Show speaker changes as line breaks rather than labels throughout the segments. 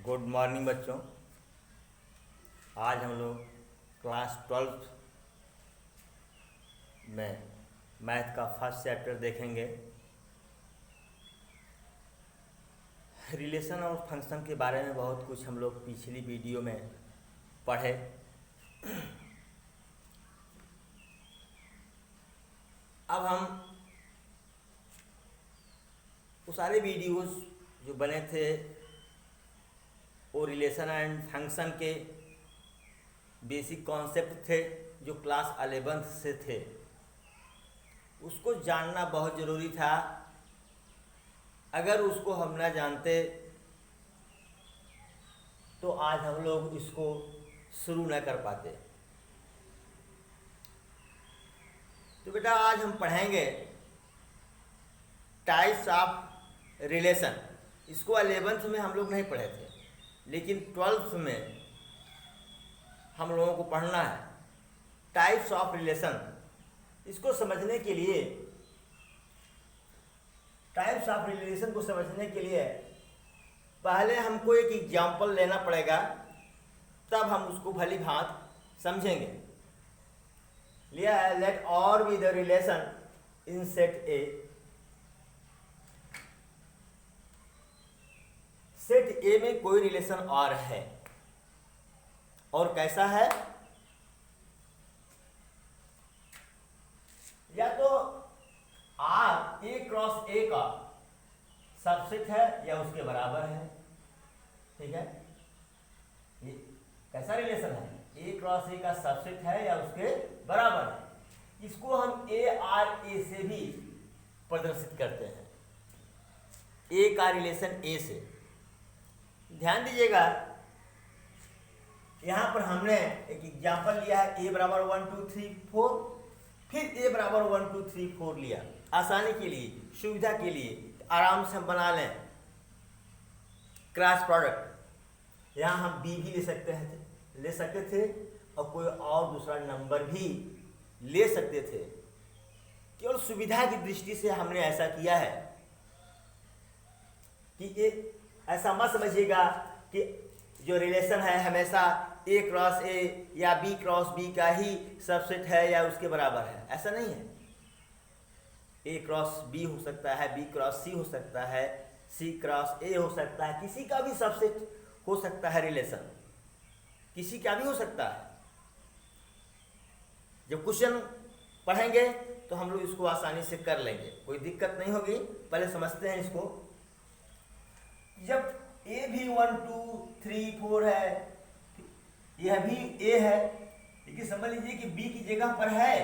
Good morning बच्चों। आज हम लोग क्लास 12 में मैथ का फर्स्ट चैप्टर देखेंगे। रिलेशन और फंक्शन के बारे में बहुत कुछ हम लोग पिछली वीडियो में पढ़े। अब हम वो सारे वीडियोस जो बने थे वो रिलेशन एंड फंक्शन के बेसिक कॉन्सेप्ट थे जो क्लास 11 से थे, उसको जानना बहुत ज़रूरी था। अगर उसको हम ना जानते तो आज हम लोग इसको शुरू न कर पाते। तो बेटा आज हम पढ़ेंगे टाइप्स ऑफ रिलेशन। इसको 11th में हम लोग नहीं पढ़े थे, लेकिन 12th में हम लोगों को पढ़ना है टाइप्स ऑफ रिलेशन। इसको समझने के लिए, टाइप्स ऑफ रिलेशन को समझने के लिए पहले हमको एक एग्जाम्पल लेना पड़ेगा, तब हम उसको भली भांत समझेंगे। लिया है, लेट और be the relation in set A. Set ए में कोई रिलेशन और है, और कैसा है? या तो आर ए क्रॉस ए का सबसेट है या उसके बराबर है। ठीक है, ये कैसा रिलेशन है? ए क्रॉस ए का सबसेट है या उसके बराबर है। इसको हम ए आर ए से भी प्रदर्शित करते हैं, ए का रिलेशन ए से। ध्यान दीजिएगा, यहां पर हमने एक एग्जाम्पल लिया है, ए बराबर 1 2 3 4, फिर ए बराबर 1 2 3 4 लिया। आसानी के लिए, सुविधा के लिए आराम से हम बना लें क्रॉस प्रोडक्ट। यहां हम बी भी ले सकते थे और कोई और दूसरा नंबर भी ले सकते थे। केवल सुविधा की दृष्टि से हमने ऐसा किया है कि ऐसा मत समझिएगा कि जो रिलेशन है हमेशा ए क्रॉस ए या बी क्रॉस बी का ही सबसेट है या उसके बराबर है। ऐसा नहीं है। ए क्रॉस बी हो सकता है, बी क्रॉस सी हो सकता है, सी क्रॉस ए हो सकता है, किसी का भी सबसेट हो सकता है रिलेशन, किसी का भी हो सकता है। जब क्वेश्चन पढ़ेंगे तो हम लोग इसको आसानी से कर लेंगे, कोई दिक्कत नहीं होगी। पहले समझते हैं इसको। जब ए भी 1 2 3 4 है, यह भी ए है, लेकिन समझ लीजिए कि बी की जगह पर है।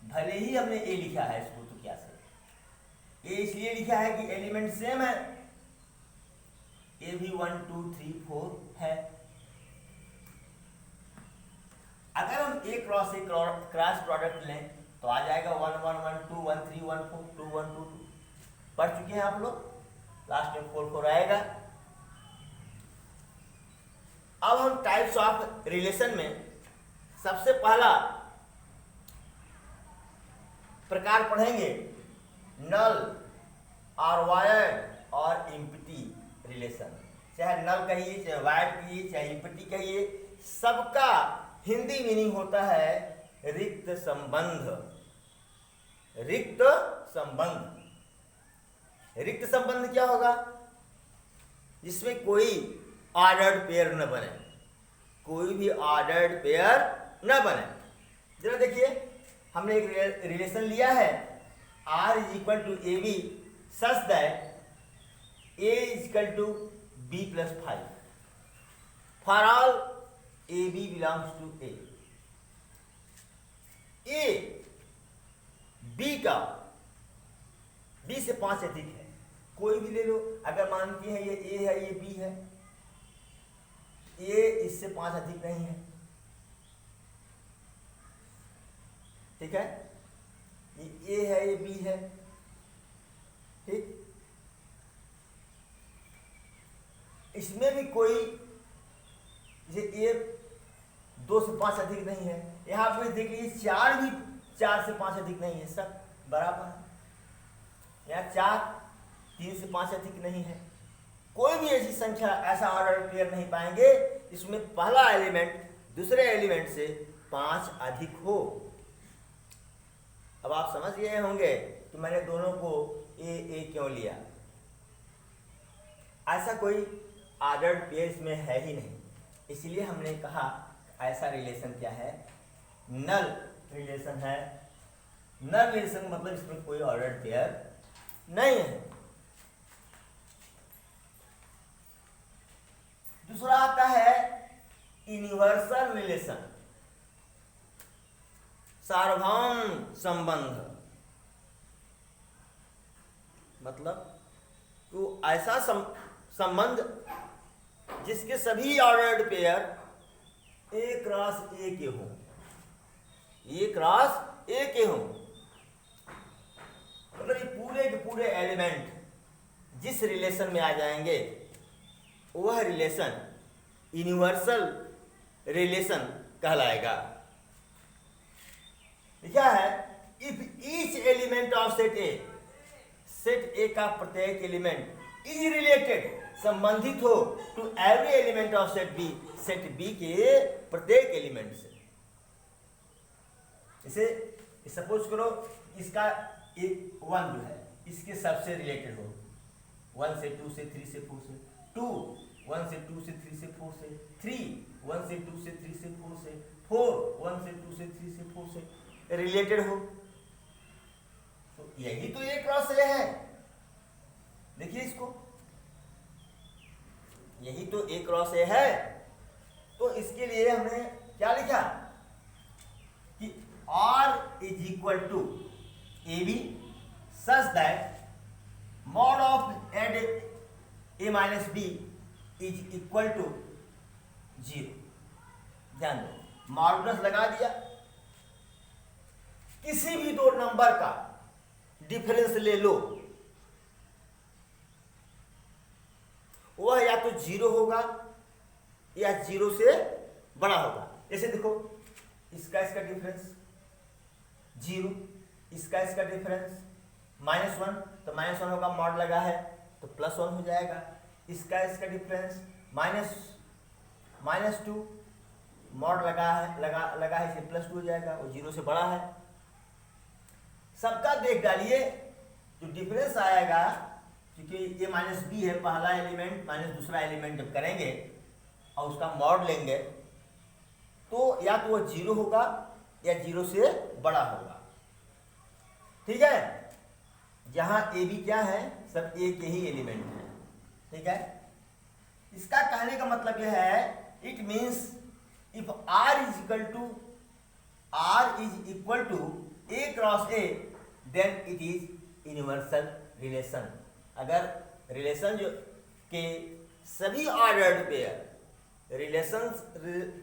भले ही हमने ए लिखा है इसको, तो क्या से ए इसलिए लिखा है कि एलिमेंट सेम है। ए भी 1 2 3 4 है। अगर हम ए क्रॉस ए क्रॉस प्रोडक्ट लें तो आ जाएगा 1 1 1 2 1 3 1 4 2 1 2 2। पढ़ चुके हैं आप लोग, लास्ट में 4 4 आएगा। अब हम टाइप्स ऑफ रिलेशन में सबसे पहला प्रकार पढ़ेंगे नल और वायर्ड और एम्प्टी रिलेशन। चाहे नल कहिए, चाहे वायर्ड कहिए, चाहे एम्प्टी कहिए, सबका हिंदी मीनिंग होता है रिक्त संबंध। रिक्त संबंध। रिक्त संबंध क्या होगा? जिसमें कोई ऑर्डर्ड पेयर न बने, कोई भी ऑर्डर्ड पेयर न बने। जरा देखिए, हमने एक रिलेशन लिया है R is equal to A B such that A is equal to B plus 5 for all A B belongs to A. A B का बी से 5 अधिक है, कोई भी ले लो। अगर मानती है ये ए है, ये बी है, ए इससे 5 अधिक नहीं है। ठीक है, ये ए है, ये बी है। ठीक, इसमें भी कोई ये ए 2 से 5 अधिक नहीं है। यहां पर देख लीजिए 4 भी 4 से 5 अधिक नहीं है, सब बराबर है। यहाँ 4 3 से 5 अधिक नहीं है। कोई भी ऐसी संख्या, ऐसा ऑर्डर पेयर नहीं पाएंगे इसमें पहला एलिमेंट दूसरे एलिमेंट से 5 अधिक हो। अब आप समझ गए होंगे कि मैंने दोनों को ए क्यों लिया। ऐसा कोई ऑर्डर्ड पेयर इसमें है ही नहीं, इसलिए हमने कहा ऐसा रिलेशन क्या है, नल रिलेशन है। नल रिलेशन मतलब इसमें कोई ऑर्डर्ड पेयर नहीं है। दूसरा आता है यूनिवर्सल रिलेशन, सार्वभौम संबंध। मतलब तो ऐसा संबंध जिसके सभी ऑर्डर्ड पेयर ए क्रॉस ए के हों, ए क्रॉस ए के हों। मतलब ये पूरे के पूरे एलिमेंट जिस रिलेशन में आ जाएंगे वह रिलेशन यूनिवर्सल रिलेशन कहलाएगा। क्या है, if each element of set A का प्रत्येक एलिमेंट इज रिलेटेड, संबंधित हो to every element of set B के प्रत्येक एलिमेंट से। इसे सपोज करो इसका एक 1 जो है इसके सबसे रिलेटेड हो, 1 से 2 से 3 से 4 से 2, 1 से 2 से 3 से 4 से 3, 1 से 2 से 3 से 4 से 4, 1 से 2 से 3 से 4 से रिलेटेड हो। तो यही तो ए क्रॉस ए है। देखिए इसको, यही तो ए क्रॉस ए है। तो इसके लिए हमने क्या लिखा कि R is equal to A B such that mod of ad A minus B is equal to 0। ध्यान दो, मॉडुलस लगा दिया, किसी भी दो नंबर का डिफरेंस ले लो, वह या तो 0 होगा या 0 से बड़ा होगा। जैसे देखो इसका डिफरेंस 0, इसका डिफरेंस -1, तो -1 होगा, मॉड लगा है तो +1 हो जाएगा। इसका डिफरेंस -2, मॉड लगा है इसे +2 हो जाएगा, वो 0 से बड़ा है। सबका देख डालिए, जो डिफरेंस आएगा क्योंकि ये -b है, पहला एलिमेंट माइनस दूसरा एलिमेंट जब करेंगे और उसका मॉड लेंगे तो या तो वो 0 होगा या 0 से बड़ा होगा। ठीक है, जहां ए बी क्या है, सब ए के ही एलिमेंट है। ठीक है, इसका कहने का मतलब यह है, it means if R is equal to A cross A then it is universal relation. अगर रिलेशन जो के सभी ऑर्डर्ड पेयर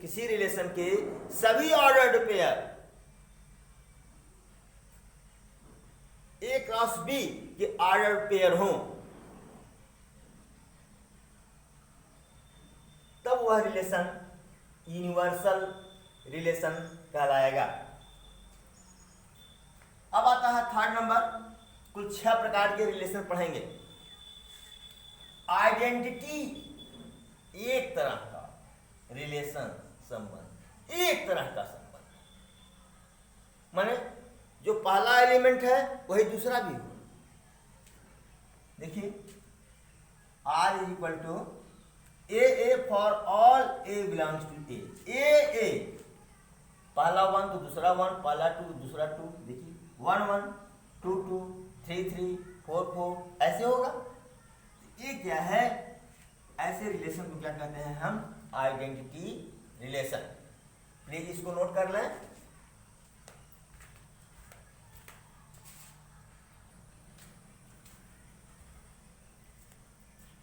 किसी रिलेशन के सभी ordered pair A cross B के ऑर्डर्ड पेयर हों तब वह रिलेशन यूनिवर्सल रिलेशन कहलाएगा। अब आता है थर्ड नंबर, कुल 6 प्रकार के रिलेशन पढ़ेंगे। आइडेंटिटी एक तरह का रिलेशन, संबंध, एक तरह का संबंध, माने जो पहला एलिमेंट है वही दूसरा भी हो। देखिए R is equal to A for all A belongs to A, पहला 1 तो दूसरा 1, पहला 2 दूसरा 2। देखिए 1 1, 2 2, 3 3, 4 4, ऐसे होगा। ये क्या है, ऐसे रिलेशन को क्या कहते हैं हम, आइडेंटिटी रिलेशन। प्लीज इसको नोट कर लें।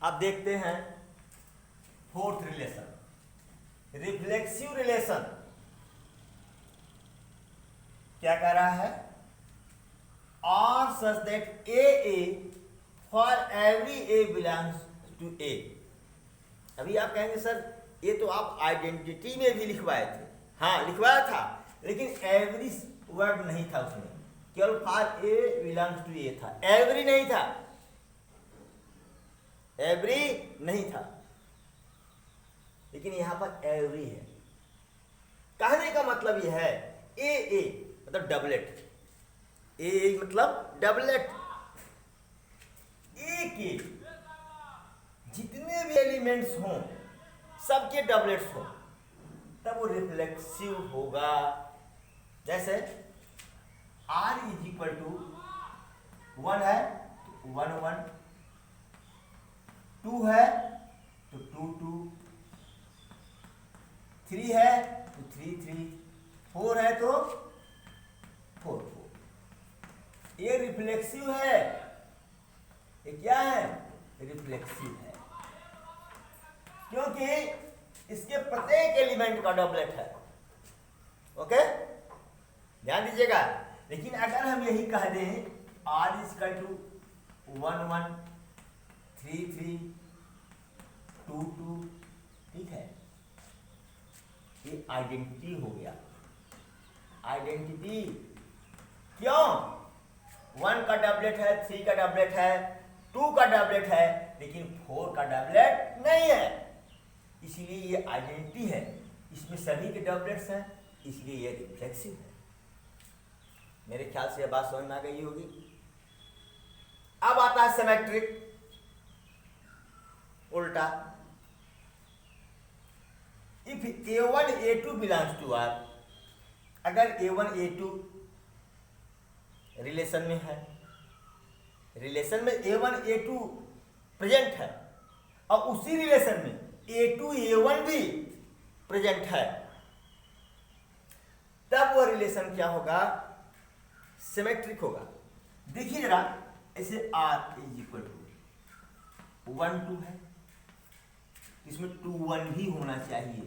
अब देखते हैं फोर्थ रिलेशन, रिफ्लेक्सिव रिलेशन। क्या कह रहा है, R such that A for every A belongs to A। अभी आप कहेंगे सर ये तो आप आइडेंटिटी में भी लिखवाए थे। हाँ लिखवाया था, लेकिन एवरी वर्ड नहीं था उसमें, केवल फॉर ए बिलोंग्स टू ए था, एवरी नहीं था। एवरी नहीं था, लेकिन यहां पर एवरी है। कहने का मतलब यह है ए मतलब डबलेट, ए मतलब डबलेट, ए के जितने भी एलिमेंट्स हों सबके डबलेट्स हों तब वो रिफ्लेक्सिव होगा। जैसे R इज इक्वल टू 1 है तो 1 1, 2 है तो 2 2, 3 है तो 3 3, 4 है तो 4 4। ये रिफ्लेक्सिव है, ये क्या है? रिफ्लेक्सिव है, क्योंकि इसके प्रत्येक एलिमेंट का डबलेट है। ओके, ध्यान दीजिएगा। लेकिन अगर हम यही कह दें R इक्वल टू 1 1, 3 3, 2 2, ठीक है, ये आइडेंटिटी हो गया। आइडेंटिटी क्यों? 1 का डबलेट है, 3 का डबलेट है, 2 का डबलेट है, लेकिन 4 का डबलेट नहीं है, इसलिए ये आइडेंटिटी है। इसमें सभी के डबलेट्स हैं, इसलिए ये रिफ्लेक्सिव है। मेरे ख्याल से यह बात समझ में आ गई होगी। अब आता है सिमेट्रिक, उल्टा। If A1 A2 belongs to R, अगर A1 A2 रिलेशन में है, रिलेशन में A1 A2 प्रेजेंट है, और उसी रिलेशन में A2 A1 भी प्रेजेंट है, तब वो रिलेशन क्या होगा? सिमेट्रिक होगा। देखिए जरा, ऐसे R इज इक्वल टू 1 2 है, इसमें 2 1 भी होना चाहिए,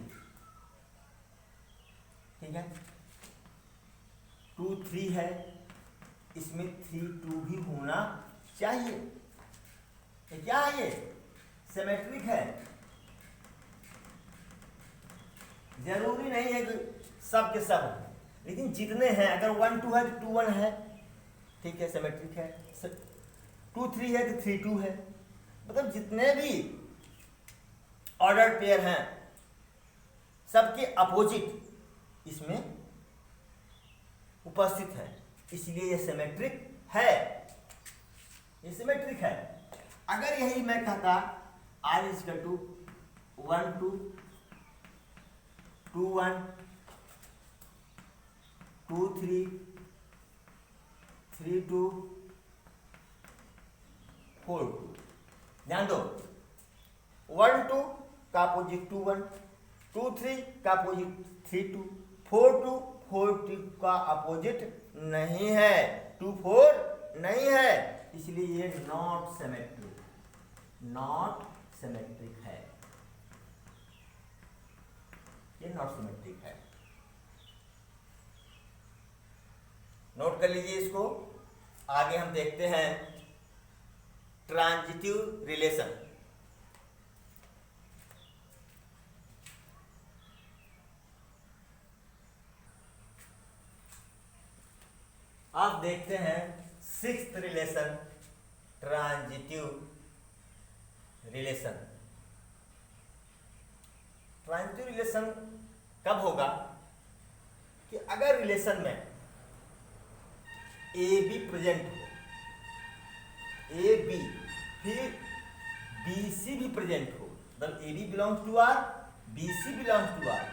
ठीक है। 2 3 है, इसमें 3 2 भी होना चाहिए। ये क्या है? ये सिमेट्रिक है। जरूरी नहीं है कि सब के सब है, लेकिन जितने हैं, अगर 1 2 है तो 2 1 है, ठीक है, सिमेट्रिक है। 2 3 है तो 3 2 है। मतलब जितने भी ऑर्डर पेयर हैं सबके अपोजिट इसमें उपस्थित है, इसलिए ये सिमेट्रिक है। ये सिमेट्रिक है। अगर यही मैं कहता R इज इक्वल टू 1 2, 2 1, 2 3, 3 2, 4 2, ध्यान दो, 1 2 का अपोजिट 2 1, 2 3 का अपोजिट 3 2, 4 2 4 2 का अपोजिट नहीं है, 2 4 नहीं है, इसलिए ये नॉट सिमेट्रिक, नॉट सिमेट्रिक है, ये नॉट सिमेट्रिक है। नोट कर लीजिए इसको। आगे हम देखते हैं ट्रांजिटिव रिलेशन। अब देखते हैं sixth relation, transitive relation. Transitive relation कब होगा? कि अगर रिलेशन में ए बी प्रेजेंट हो, ए बी, फिर बी सी भी प्रेजेंट हो, मतलब A B belongs to R, B C belongs to R,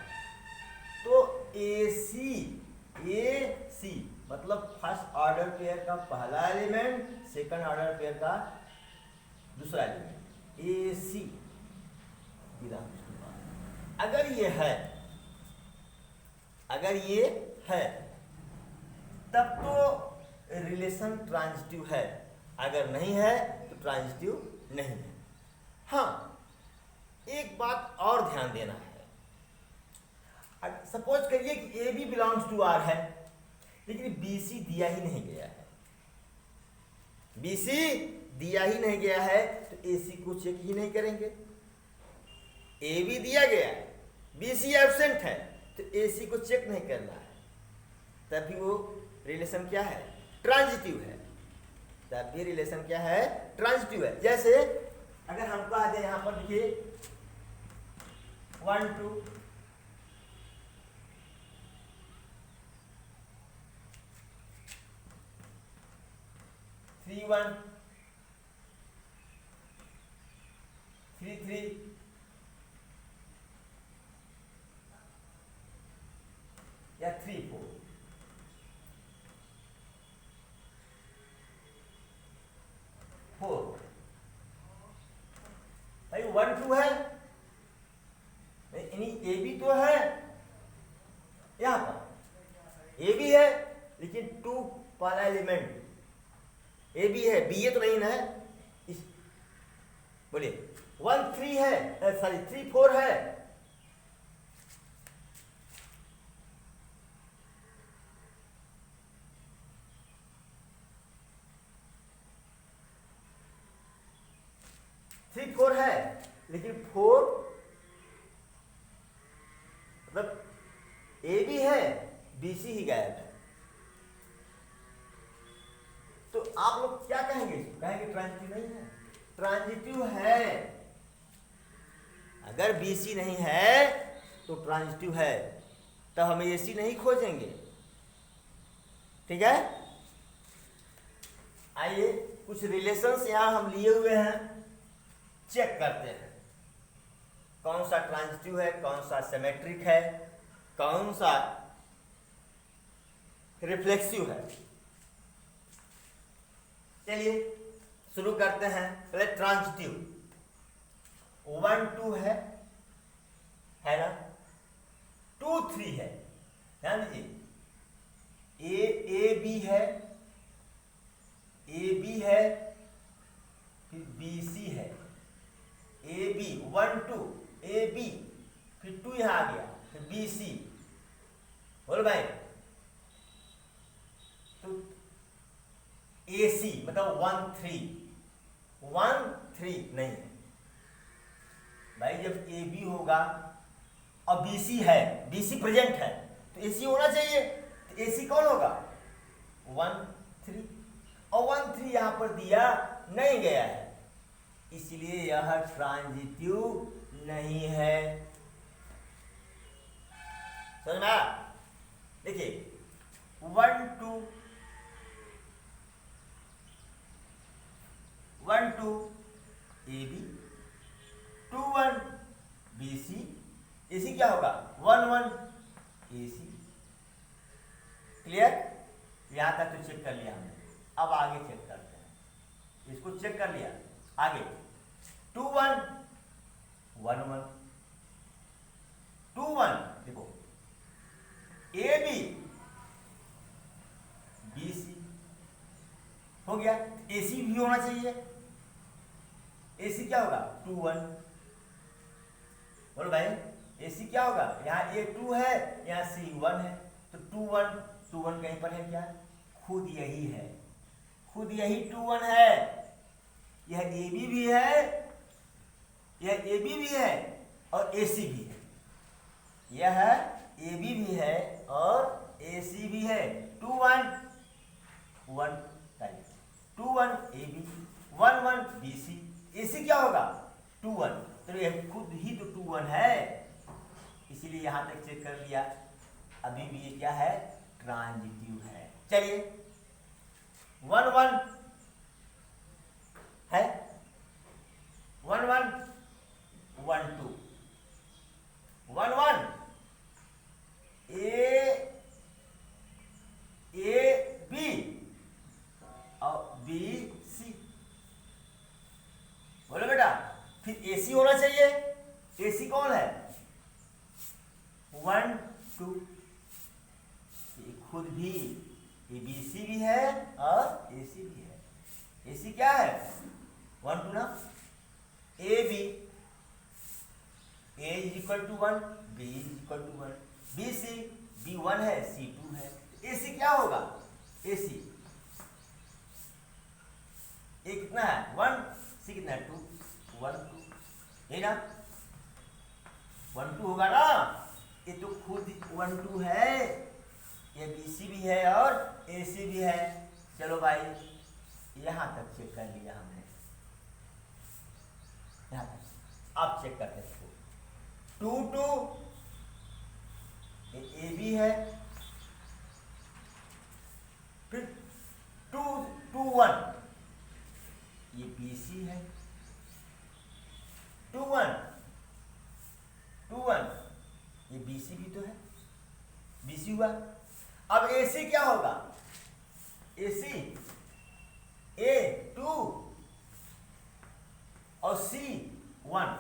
तो ए सी मतलब फर्स्ट ऑर्डर पेयर का पहला एलिमेंट, सेकंड ऑर्डर पेयर का दूसरा element, A C belongs to R. अगर ये है, अगर ये है, तब तो रिलेशन ट्रांजिटिव है, अगर नहीं है तो ट्रांजिटिव नहीं है। हाँ, एक बात और ध्यान देना है। सपोज करिए कि A B belongs to R है, लेकिन बी सी दिया ही नहीं गया है, बी सी दिया ही नहीं गया है, तो ए सी को चेक ही नहीं करेंगे। ए बी दिया गया है, बी सी एब्सेंट है, तो ए सी को चेक नहीं करना है, तभी वो रिलेशन क्या है? ट्रांजिटिव है। तब भी रिलेशन क्या है? ट्रांजिटिव है। जैसे अगर हम कह यहाँ पर देखिए 1 2 3 1 3 3 या 3 4 4 भाई 1 2 है, यानी ए बी तो है यहाँ पर, ए बी है लेकिन 2 वाला एलिमेंट ए बी है, बी ए तो नहीं ना है, इस बोलिए 1 3 है, सॉरी 3 4 है, थ्री फोर है लेकिन 4 मतलब ए भी है, बी सी ही गायब है। तो आप लोग क्या कहेंगे, कहेंगे ट्रांजिटिव नहीं है, ट्रांजिटिव है। अगर बी सी नहीं है तो ट्रांजिटिव है, तब हम ए सी नहीं खोजेंगे। ठीक है, आइए कुछ रिलेशंस यहां हम लिए हुए हैं, चेक करते हैं कौन सा ट्रांजिटिव है, कौन सा सिमेट्रिक है, कौन सा रिफ्लेक्सिव है। चलिए शुरू करते हैं। पहले ट्रांजिटिव 1 2 है ना, 2 3 है, ध्यान दीजिए, ए बी है, ए बी है, फिर बी सी है, ए बी 1 2 ए बी, फिर 2 यहां आ गया, फिर बी सी, बोल भाई। तो ए सी मतलब 1 3 1 3 नहीं है भाई, जब ए बी होगा और बी सी है, बी सी प्रेजेंट है तो ए सी होना चाहिए, तो ए सी कौन होगा 1 3, और 1 3 यहां पर दिया नहीं गया है, इसलिए यह ट्रांजिटिव नहीं है। समझ में आया? देखिए 1 2 1 2 ए बी, 2 1 बी सी, ए सी क्या होगा 1 1 ए सी। क्लियर? यहां तक तो चेक कर लिया हमने, अब आगे चेक करते हैं। इसको चेक कर लिया, आगे 2 1 1 1 2 1, देखो ए बी बी सी हो गया, ए सी भी होना चाहिए, ए सी क्या होगा 2 1, बोलो भाई ए सी क्या होगा, यहाँ ए 2 है, यहाँ सी 1 है, तो 2 1 2 1 कहीं पर है क्या, खुद यही है, खुद यही 2 1 है। यह ए बी भी है, यह ए बी भी है और ए सी भी है, यह ए बी भी है और ए सी भी है। 2 1 1 2 1 ए बी 1 1 बी सी, ए सी क्या होगा 2 1, तो यह खुद ही तो 2 1 है, इसीलिए यहां तक चेक कर लिया। अभी भी ये क्या है ट्रांजिटिव है। चलिए 1 1 है, 1 1 1 2 1 1 ए बी और बी सी, बोलो बेटा। फिर ए सी होना चाहिए, ए सी कौन है 1 2, खुद भी ए बी सी भी है और ए सी भी है। ए सी क्या है 1 2 ना, A B, A is equal to 1, B is equal to 1, B C, B 1 है, सी 2 है, ए सी क्या होगा ए सी, ए कितना है 1, सी कितना है 2 1 2, यही ना 1 2 होगा ना, ये तो खुद 1 2 है, ये बी सी भी है और ए सी भी है। चलो भाई यहां तक चेक कर लिया हमने, यहां तक अब चेक करते हैं इसको। 2 2 ये AB है, फिर 2 2 1 ये BC है, 2 1 2 1 ये BC भी तो है, BC हुआ। अब AC क्या होगा? AC A 2 और C 1।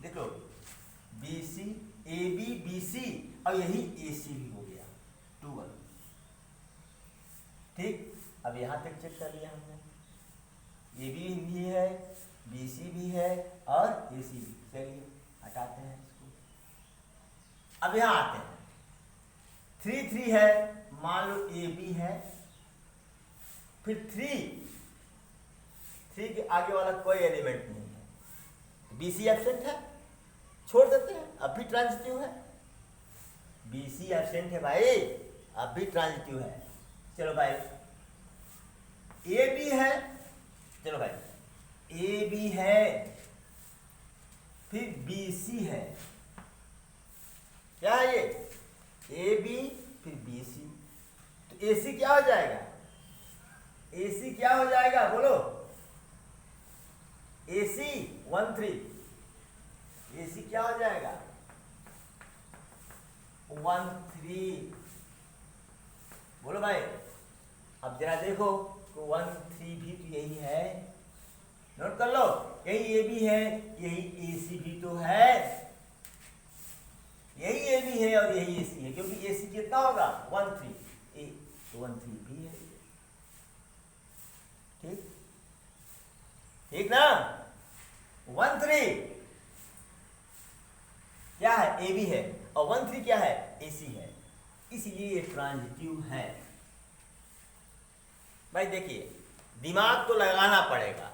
देखो BC AB BC और यही AC भी हो गया 2 1। ठीक, अब यहां तक चेक कर लिया हमने, AB भी है, BC भी है और AC भी। चलिए हटाते हैं इसको। अब यहां आते हैं, 3 3 है, मान लो AB है, फिर 3 के आगे वाला कोई एलिमेंट नहीं है, BC एब्सेंट है, छोड़ देते हैं, अब भी ट्रांजिटिव है। BC एब्सेंट है भाई, अब भी ट्रांजिटिव है। चलो भाई AB है, चलो भाई AB है, फिर BC है, क्या है ये? AB फिर BC, तो AC क्या हो जाएगा? AC क्या हो जाएगा बोलो? AC 1 3, AC क्या हो जाएगा? 1 3, बोलो भाई। अब जरा देखो, 1 3 भी तो यही है, नोट कर लो, यही AB है, यही AC भी तो है, यही AB है और यही AC है, क्योंकि AC कितना होगा? 1 3, तो 1 3 भी है। ठीक ठीक ना? 1 3 क्या है? AB है, और 1 3 क्या है? AC है, इसलिए ये ट्रांजिटिव है। भाई देखिए, दिमाग तो लगाना पड़ेगा,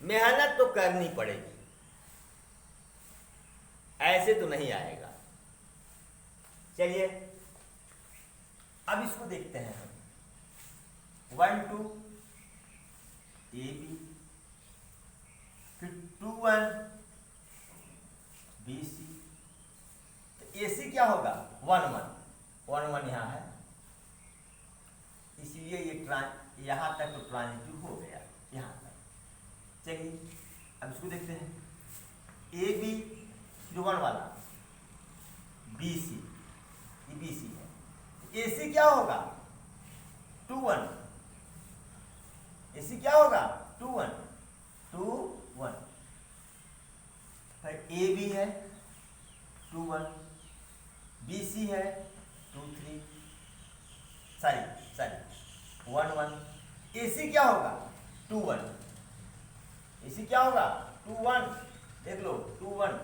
मेहनत तो करनी पड़ेगी, ऐसे तो नहीं आएगा। चलिए अब इसको देखते हैं हम। 1 2 AB, फिर 2 1 BC, तो AC क्या होगा? 1 1 यहाँ है, इसलिए ये यहाँ तक तो ट्रांजिटिव हो गया, यहाँ तक। चलिए अब इसको देखते हैं। AB फिर 1 वाला, BC, ये BC है, AC क्या होगा? 2 1, AC क्या होगा? 2 1 2 1, फिर AB है 2 1, BC है 2 3, सॉरी 1 1, AC क्या होगा? 2 1, AC क्या होगा? 2 1, देख लो 2 1,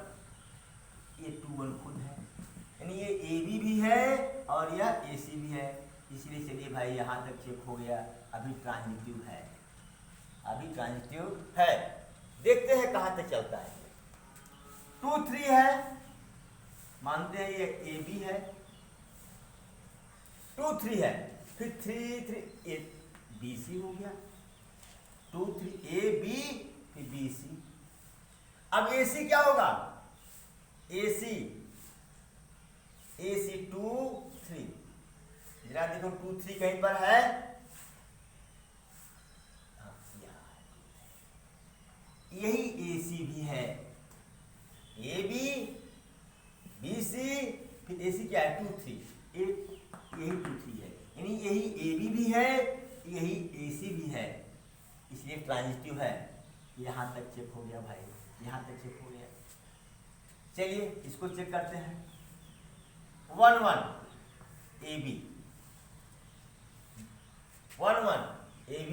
ये 2 1 खुद है, यानी ये AB भी है और यह AC भी है, इसलिए चलिए भाई यहाँ तक चेक हो गया, अभी ट्रांजिटिव है, अभी ट्रांजिटिव है। देखते हैं कहाँ तक चलता है। 2 3 है, मानते हैं ये AB है, 2 3 है, फिर 3 3 ये BC हो गया, 2 3 AB फिर BC। अब AC क्या होगा? AC 2 3, जरा देखो 2 3 कहीं पर है? यही AC भी है, AB BC फिर AC क्या है? 2 3, यही 2 3 है, यानी यही AB भी है, यही AC भी है, इसलिए ट्रांजिटिव है। यहाँ तक चेक हो गया भाई, यहाँ तक चेक हो गया। चलिए इसको चेक करते हैं। 1 1 AB, 1 1 AB,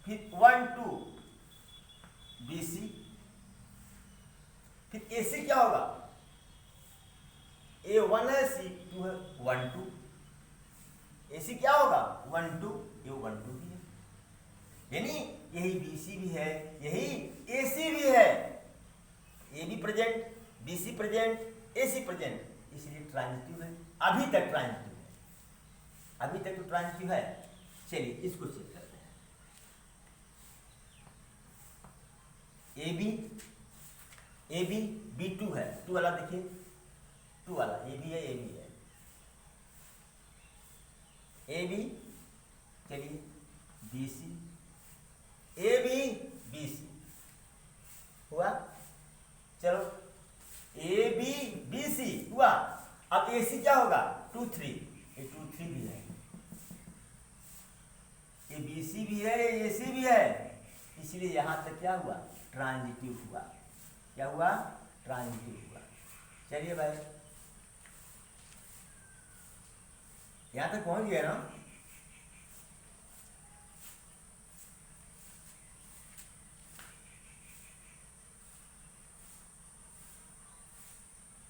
फिर 1 2 BC, फिर AC क्या होगा? A 1 है, C 2 है, 1 2, AC क्या होगा? 1 2, ये 1 2 भी है, यानी यही BC भी है, यही AC भी है, AB present, BC present, AC present, इसलिए ट्रांजिटिव है, अभी तक ट्रांजिटिव है, अभी तक तो ट्रांजिटिव है। चलिए इसको चेक करते हैं। A B, A B, B two है, टू वाला देखिए, टू वाला ए बी है, ए बी है, ए बी, चलिए B C, A B B C हुआ, चलो ए बी बी सी हुआ। अब ए सी क्या होगा, 2 3, ये 2 3 भी है, ये बी सी भी है, ये ए सी भी है, इसलिए यहां तक क्या हुआ, ट्रांजिटिव हुआ, क्या हुआ, ट्रांजिटिव हुआ। चलिए भाई यहां तक पहुंच गया ना,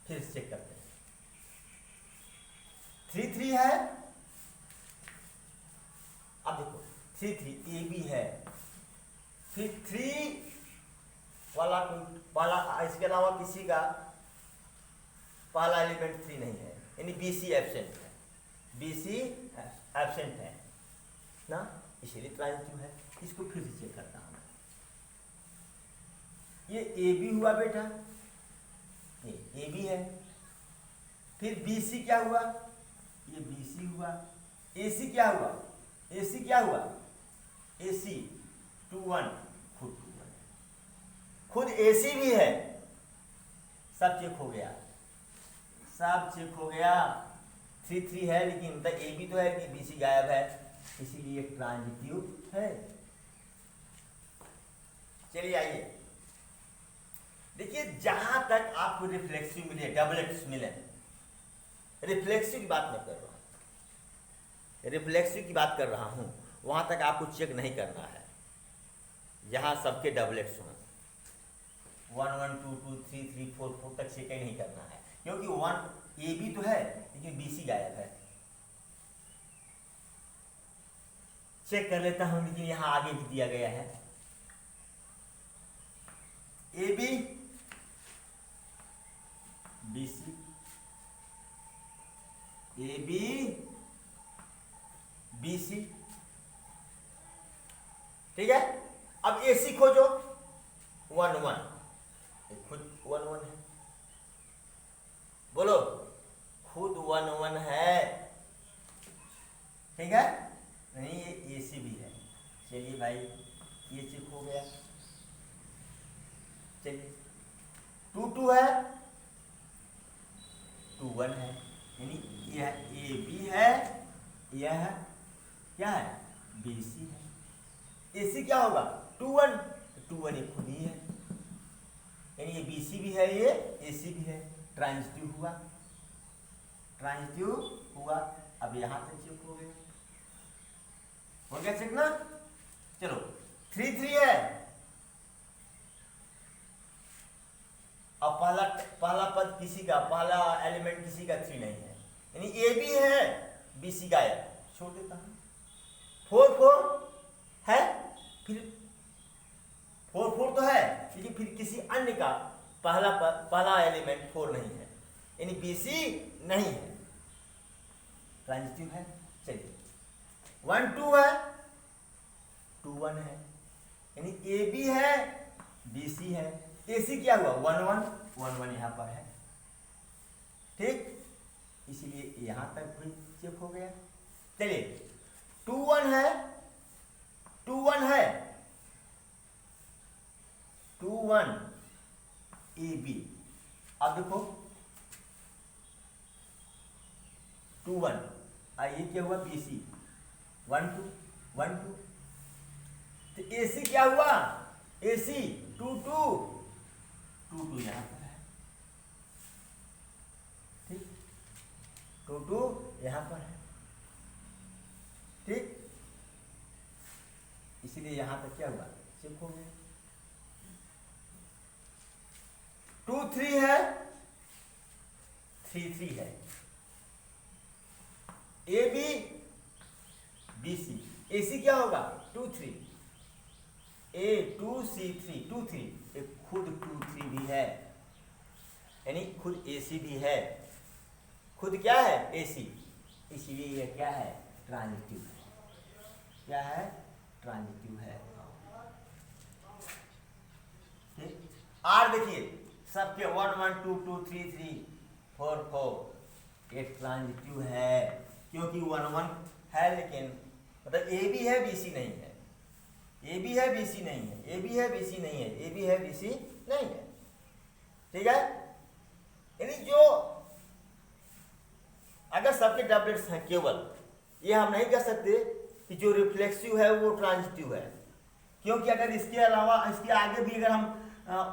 फिर चेक करते हैं। 3 3 है, अब देखो 3 3 ए बी है, फिर 3 वाला वाला, इसके अलावा किसी का पहला एलिमेंट 3 नहीं है, यानी बी सी एब्सेंट है, बी सी एब्सेंट है ना, इसीलिए ट्रांजिटिव है। इसको फिर से चेक करता हूं, ये ए बी हुआ बेटा, ये ए बी है, फिर बी सी क्या हुआ, ये बी सी हुआ, ए सी क्या हुआ, ए सी क्या हुआ, ए सी 2 1, खुद 2 1 है, खुद ए सी भी है, सब चेक हो गया, सब चेक हो गया। 3 3 है, लेकिन ए बी तो है कि बी सी गायब है, इसीलिए ट्रांजिटिव है। चलिए आइए देखिए, जहां तक आपको रिफ्लेक्सिव मिले, डबलेट्स मिले, रिफ्लेक्सिव की बात मैं कर रहा हूं, रिफ्लेक्सिव की बात कर रहा हूं, वहां तक आपको चेक नहीं करना है, जहां सबके डबलेट्स हों, 1 1 2 2 3 3 4 4 तक चेक ही नहीं करना है, क्योंकि 1 ए बी तो है लेकिन बी सी गायब है। चेक कर लेता हूं, लेकिन यहां आगे भी दिया गया है, A B B C, A B B C, ठीक है। अब ए सी खोजो, 1 1, खुद 1 1 है, बोलो खुद 1 1 है, ठीक है, नहीं ये ए सी भी है। चलिए भाई ये चेक हो गया, चलिए 2 2 है, 2 1 है, यानी यह ए बी है, यह क्या है, बी सी है, ए सी क्या होगा, 2 1, 2 1 ये खुद ही है, यानी ये बी सी भी है, ये ए सी भी है, ट्रांजिटिव हुआ, ट्रांजिटिव हुआ। अब यहां तक चेक हो गया, हो गया चेक ना। चलो 3 3 है, अब पहला पद किसी का, पहला एलिमेंट किसी का 3 नहीं है, यानी ए बी है, बी सी गायब, छोड़ देता हूं। 4 4 है, फिर 4 4 तो है, लेकिन फिर किसी अन्य का पहला एलिमेंट 4 नहीं है, यानी बी सी नहीं है, ट्रांजिटिव है। चलिए 1 2 है, 2 1 है, यानी ए बी है, बी सी है, ए सी क्या हुआ, 1 1 1 1 यहां पर है, ठीक, इसीलिए यहां तक भी चेक हो गया। चलिए 2 1 है, 2 1 है, 2 1 ए बी, अब देखो 2 1, ये क्या हुआ, बी सी 1 2 1 2, तो ए सी क्या हुआ, ए सी 2 2 2 2 यहां पर है, ठीक, 2 2 यहां पर है, ठीक, इसीलिए यहां तक क्या हुआ, चेक हो गया। 2 3 है, 3 3 है, ए बी बी सी, ए सी क्या होगा, 2 3, ए 2 सी 3 2 3, एक खुद 2 3 भी है, यानी खुद ए सी भी है, खुद क्या है, ए सी, इसलिए यह क्या है, ट्रांजिटिव है, क्या है, ट्रांजिटिव है, ठीक। आर देखिए सबके 1 1 2 2 3 3 4 4 ये ट्रांजिटिव है, क्योंकि 1 1 है लेकिन मतलब ए बी है BC नहीं है, ए बी है BC नहीं है, ए बी है BC नहीं है, ए बी है BC नहीं है। ठीक है, यानी जो अगर सबके डबलेट्स हैं केवल, ये हम नहीं कह सकते कि जो रिफ्लेक्सिव है वो ट्रांजिटिव है, क्योंकि अगर इसके अलावा इसके आगे भी अगर हम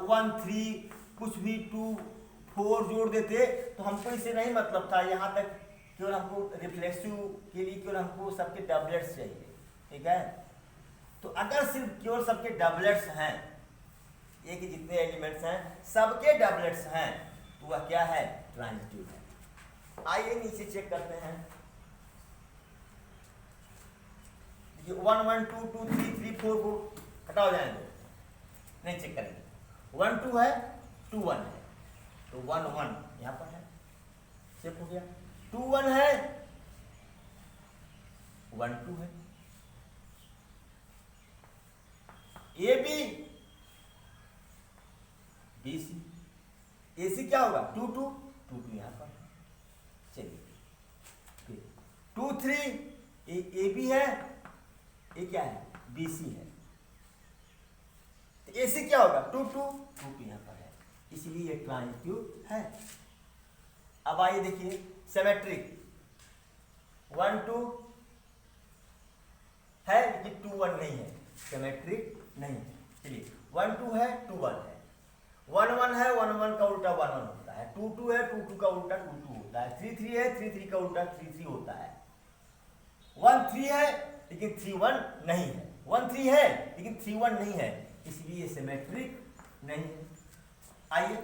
1 3 कुछ भी 2 4 जोड़ देते तो हमको इससे नहीं मतलब था, यहाँ तक केवल हमको रिफ्लेक्सिव के लिए केवल हमको सबके डबलेट्स चाहिए। ठीक है, तो अगर सिर्फ केवल सबके डबलेट्स हैं, ये कि जितने एलिमेंट्स हैं सबके डबलेट्स हैं, तो वह क्या है? ट्रांजिटिव है। आइए नीचे चेक करते हैं। 1 1 2 2 3 3 4 4 हटाओ जाने दो, नहीं चेक करेंगे। 1 2 है, 2 1 है, तो 1 1 यहाँ पर है, चेक हो गया। 2 1 है, 1 2 है। ए बी बी सी, ए सी क्या होगा? 2 2 2 2 यहाँ पर। चलिए 2 3 ए बी है, ये क्या है? बी सी है। तो ए सी क्या होगा? 2 2 2 2 यहाँ पर है, इसलिए ये ट्रांजिटिव है। अब आइए देखिए सिमेट्रिक, 1 2 है लेकिन 2 1 नहीं है, सिमेट्रिक नहीं है। चलिए 1 2 है, 2 1 है, 1 1 है, 1 1 का उल्टा 1 1 होता है, 2 2 है, 2 2 का उल्टा 2 2 होता है, 3 3 है, 3 3 का उल्टा 3 3 होता है, 1 3 है लेकिन 3 1 नहीं है, 1 3 है लेकिन 3 1 नहीं है, इसलिए सिमेट्रिक नहीं है। आइए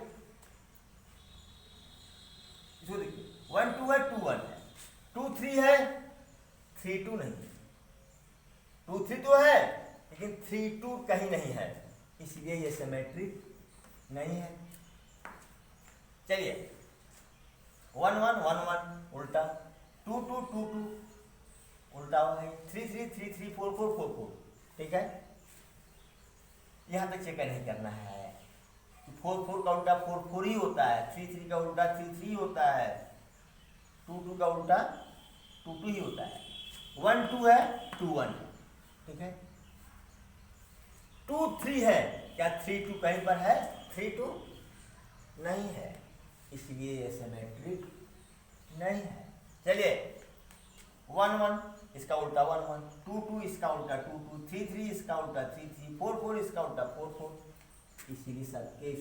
इसको देखिए, 1 2 है, 2 1 है, 2 3 है, 3 2 नहीं है, 2 3 तो है लेकिन 3 2 कहीं नहीं है, इसलिए ये सिमेट्रिक नहीं है। चलिए 1 1 1 1 उल्टा, 2 2 2 2 उल्टा है, 3 3 3 3 4 4 4 4। ठीक है, यहां तक चेक नहीं करना है। 4 4 का उल्टा 4 4 ही होता है, 3 3 का उल्टा 3 3 होता है, 2 2 का उल्टा 2 2 ही होता है, 1 2 है, 2 1 है। ठीक है, 2 3 है, क्या 3 2 कहीं पर है? 3 2 नहीं है, इसलिए ये सिमेट्रिक नहीं है। चलिए 1 1 इसका उल्टा 1 1, 2 2 इसका उल्टा 2 2, 3 3 इसका उल्टा 3 3, 4 4 इसका उल्टा 4 4, इसीलिए सबके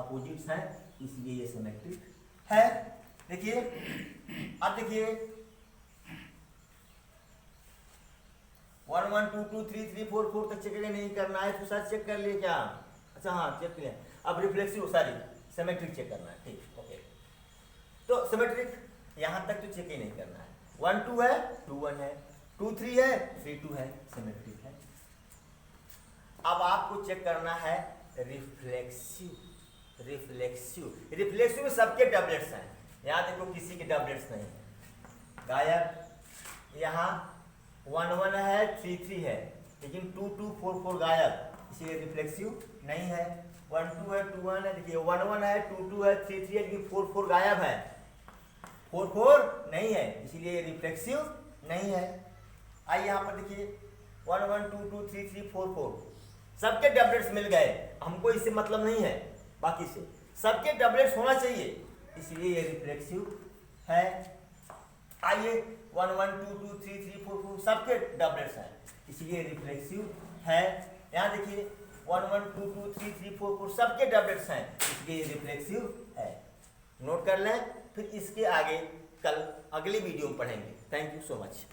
अपोजिट्स हैं, इसलिए ये सिमेट्रिक है। देखिए अब देखिए 1 1 2 2 3 3 4 4 तक चेक नहीं करना है, तो शायद चेक कर लिए क्या? अच्छा हाँ चेक किया। अब रिफ्लेक्सिव सॉरी सिमेट्रिक चेक करना है, ठीक ओके। तो सिमेट्रिक यहाँ तक तो चेक ही नहीं करना है, 1 2 है, 2 1 है, 2 3 है, 3 2 है, सिमेट्रिक है। अब आपको चेक करना है रिफ्लेक्सिव। रिफ्लेक्सिव में सबके डबलेट्स हैं, यहाँ देखो किसी के डबलेट्स नहीं है, गायब। यहाँ 1 1 है, 3 3 है, लेकिन 2 2 4 4 गायब, इसलिए रिफ्लेक्सिव नहीं है। 1 2 है, 2 1 है, देखिए 1 1 है, 2 2 है, 3 3 है, लेकिन 4 4 गायब है, 4 4 नहीं है, इसीलिए रिफ्लेक्सिव नहीं है। आइए यहाँ पर देखिए 1 1 2 2 3 3 4 4 सबके डबलेट्स मिल गए, हमको इससे मतलब नहीं है, बाकी से सबके डबलेट्स होना चाहिए, इसलिए ये रिफ्लेक्सिव है। आइए 1 1 2 2 3 3 4 4 सबके डबलेट्स हैं, इसलिए रिफ्लेक्सिव है। यहाँ देखिए 1 1 2 2 3 3 4 4 सबके डबलेट्स हैं, इसलिए रिफ्लेक्सिव है। नोट कर लें, फिर इसके आगे कल अगली वीडियो में पढ़ेंगे। Thank you so much.